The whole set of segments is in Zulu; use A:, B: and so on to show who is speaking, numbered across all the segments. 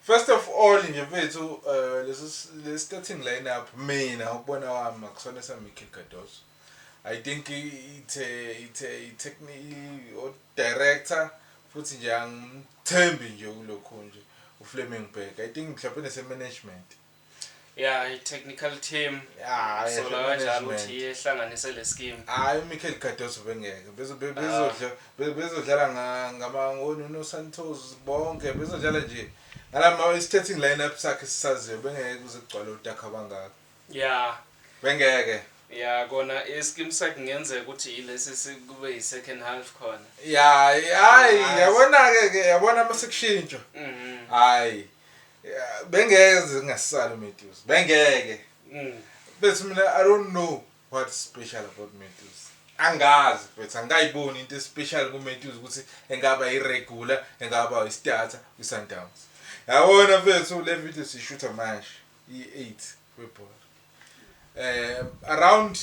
A: First of all nje mfethu le starting lineup mina ukubona wami akusona Mikel Cardoso. I think ithe technical director futhi nje angimthembi nje kulokho nje uFleming Berg. I think mhlawumbe nese management.
B: Yeah, i-technical team. So la kanjalo uthi ehlanganise le scheme.
A: Hayi Mikel Cardoso bengeke. Bezodlala ngama Santos bonke bezodlala nje. Ngalama starting lineup sakhe sisaziyo bengeke kuze kugcwale uDaka bangaka.
B: Yeah.
A: Bengeke.
B: Yeah, kona ischeme sakhe ngenzeka ukuthi ilesi kube yi-second half khona.
A: Yeah, hayi yabona ke yabona masekushintsho. Hayi. Bengeke zingasala uMatthews. Bengeke. Bese mina I don't know what's special about Matthews. Angazi mfethu angayiboni into special kuMatthews ukuthi engaba irregular, engaba i-starter kwiSundowns. Yabona mfethu le video sishootha manje i8 webhola. Around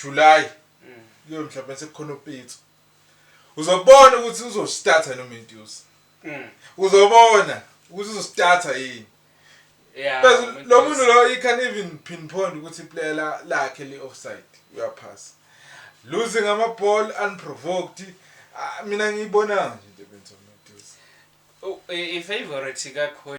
A: July kuyo mhlawumbe sekukhona uPitso. Uzobona ukuthi uzostarta noMatthews. Uzobona ukuthi uzostarta yini.
B: Yeah.
A: Bese lo muntu lo you can even pinpoint ukuthi iplayer lakhe li offside uyaphasa. Losing ama ball unprovoked. Mina ngiyibona nje into ebenza uMatthews.
B: Oh, i favorite kakhulu.